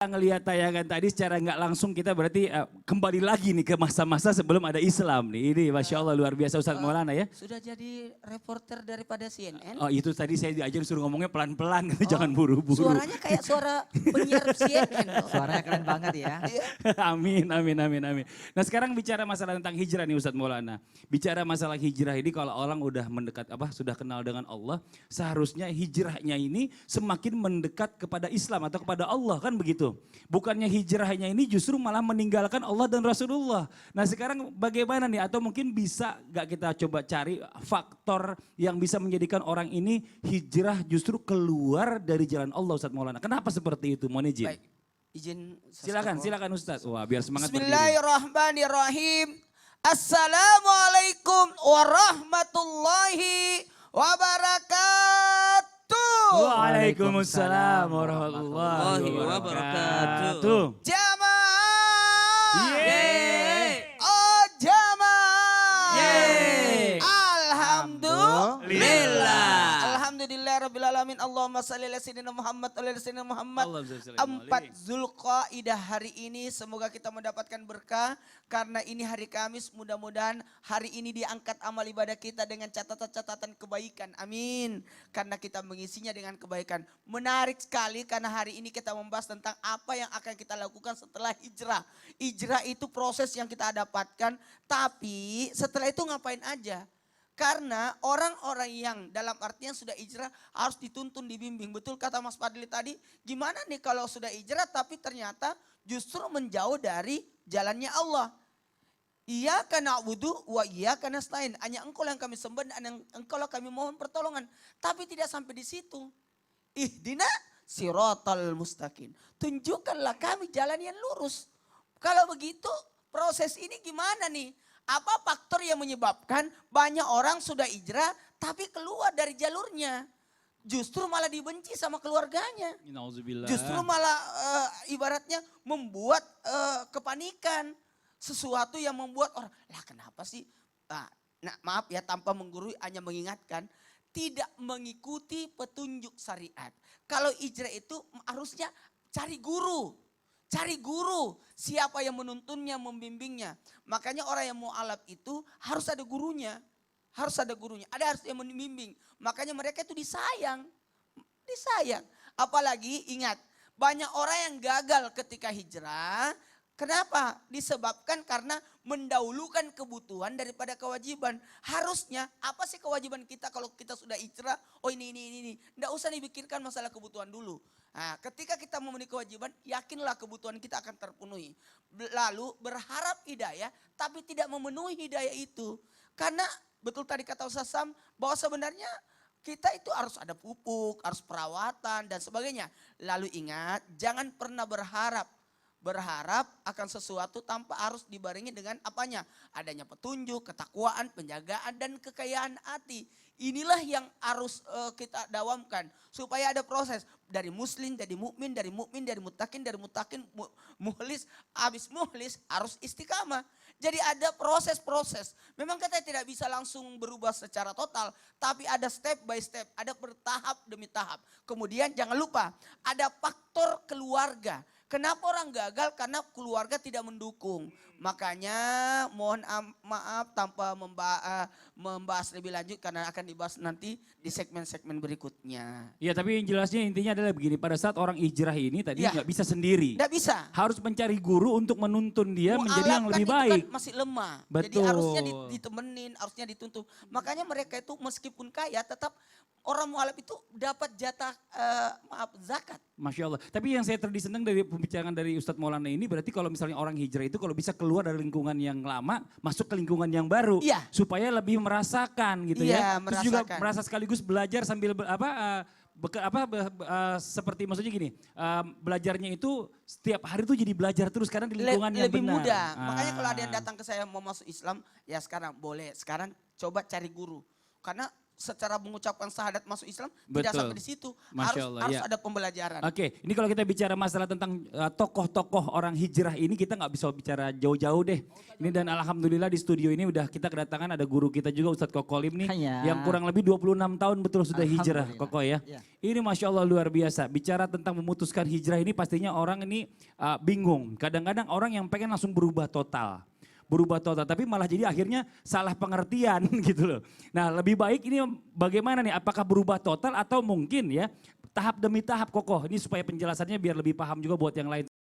Ngelihat tayangan tadi secara nggak langsung kita berarti kembali lagi nih ke masa-masa sebelum ada Islam nih. Ini Masya Allah luar biasa Ustadz Maulana ya. Sudah jadi reporter daripada CNN. Oh itu tadi saya diajar suruh ngomongnya pelan-pelan gitu, jangan buru-buru. Suaranya kayak suara penyiar CNN. Suaranya keren banget ya. Amin, amin, amin, amin. Nah sekarang bicara masalah tentang hijrah nih Ustadz Maulana. Bicara masalah hijrah ini kalau orang udah mendekat sudah kenal dengan Allah, seharusnya hijrahnya ini semakin mendekat kepada Islam atau kepada Allah kan begitu. Bukannya hijrahnya ini justru malah meninggalkan Allah dan Rasulullah. Nah sekarang bagaimana nih atau mungkin bisa gak kita coba cari faktor yang bisa menjadikan orang ini hijrah justru keluar dari jalan Allah Ustadz Maulana. Kenapa seperti itu? Mohon izin. Baik, izin. Silakan Ustadz. Wah biar semangat berdiri. Bismillahirrahmanirrahim. Assalamualaikum warahmatullahi wabarakatuh. Waalaikumsalam warahmatullahi wabarakatuh. Jamaah. Yeay. Oh jamaah. Yeay. Alhamdulillah. Alhamdulillahirabbil alamin. Allahumma shalli ala sayyidina Muhammad wa ala sayyidina Muhammad. 4 Zulqaidah hari ini semoga kita mendapatkan berkah karena ini hari Kamis, mudah-mudahan hari ini diangkat amal ibadah kita dengan catatan-catatan kebaikan. Amin. Karena kita mengisinya dengan kebaikan. Menarik sekali karena hari ini kita membahas tentang apa yang akan kita lakukan setelah hijrah. Hijrah itu proses yang kita dapatkan, tapi setelah itu ngapain aja? Karena orang-orang yang dalam artian sudah hijrah harus dituntun, dibimbing. Betul kata Mas Fadli tadi, gimana nih kalau sudah hijrah tapi ternyata justru menjauh dari jalannya Allah. Iyyaka na'budu wa iyyaka nasta'in. Hanya engkau yang kami sembah dan engkau yang kami mohon pertolongan. Tapi tidak sampai di situ. Ihdina siratal mustaqim. Tunjukkanlah kami jalan yang lurus. Kalau begitu proses ini gimana nih? Apa faktor yang menyebabkan banyak orang sudah hijrah tapi keluar dari jalurnya? Justru malah dibenci sama keluarganya. Justru malah ibaratnya membuat kepanikan. Sesuatu yang membuat orang, lah kenapa sih? Nah, maaf ya tanpa menggurui hanya mengingatkan. Tidak mengikuti petunjuk syariat. Kalau hijrah itu harusnya cari guru. Cari guru, siapa yang menuntunnya, membimbingnya. Makanya orang yang mu'alaf itu harus ada gurunya. Harus ada gurunya, ada harus yang membimbing. Makanya mereka itu disayang. Disayang. Apalagi ingat, banyak orang yang gagal ketika hijrah. Kenapa? Disebabkan karena mendahulukan kebutuhan daripada kewajiban. Harusnya apa sih kewajiban kita kalau kita sudah hijrah? Oh ini. Nggak usah dipikirkan masalah kebutuhan dulu. Nah, ketika kita memenuhi kewajiban, yakinlah kebutuhan kita akan terpenuhi. Lalu berharap hidayah, tapi tidak memenuhi hidayah itu. Karena betul tadi kata Ustaz Sam, bahwa sebenarnya kita itu harus ada pupuk, harus perawatan dan sebagainya. Lalu ingat, jangan pernah berharap akan sesuatu tanpa harus dibarengi dengan apanya? Adanya petunjuk, ketakwaan, penjagaan dan kekayaan hati. Inilah yang harus kita dawamkan supaya ada proses dari muslim jadi mukmin, dari mutakin, muhlis, habis muhlis harus istiqamah. Jadi ada proses-proses. Memang kita tidak bisa langsung berubah secara total, tapi ada step by step, ada bertahap demi tahap. Kemudian jangan lupa ada faktor keluarga. Kenapa orang gagal? Karena keluarga tidak mendukung. Makanya mohon maaf tanpa membahas lebih lanjut karena akan dibahas nanti di segmen-segmen berikutnya. Ya tapi yang jelasnya intinya adalah begini, pada saat orang hijrah ini tadi nggak bisa sendiri. Nggak bisa. Harus mencari guru untuk menuntun dia menjadi yang lebih Kan baik. masih lemah. Betul. Jadi harusnya ditemenin, harusnya dituntun. Makanya mereka itu meskipun kaya tetap orang mualaf itu dapat jatah zakat. Masya Allah. Tapi yang saya terdisenang dari pembicaraan dari Ustadz Maulana ini berarti kalau misalnya orang hijrah itu kalau bisa keluar dari lingkungan yang lama masuk ke lingkungan yang baru. Iya. Supaya lebih merasakan gitu Iya, ya. Terus juga merasakan. merasa sekaligus belajar sambil seperti maksudnya gini, belajarnya itu setiap hari tuh jadi belajar terus karena di lingkungan yang lebih benar. mudah. Makanya kalau ada yang datang ke saya mau masuk Islam, ya sekarang boleh. Sekarang coba cari guru. Karena secara mengucapkan syahadat masuk Islam tidak Betul. sampai di situ. Masya Allah, Harus ya. ada pembelajaran. Oke, ini kalau kita bicara masalah tentang tokoh-tokoh orang hijrah ini kita nggak bisa bicara jauh-jauh deh. Ini dan alhamdulillah di studio ini udah kita kedatangan ada guru kita juga Ustadz Kokolim nih. Hanya. Yang kurang lebih 26 tahun betul sudah hijrah Alhamdulillah. Koko ya. Ya. Ini Masya Allah luar biasa. Bicara tentang memutuskan hijrah ini pastinya orang ini bingung. Kadang-kadang orang yang pengen langsung berubah total. Tapi malah jadi akhirnya salah pengertian gitu loh. Nah lebih baik ini bagaimana nih, apakah berubah total atau mungkin ya tahap demi tahap Kokoh, ini supaya penjelasannya biar lebih paham juga buat yang lain.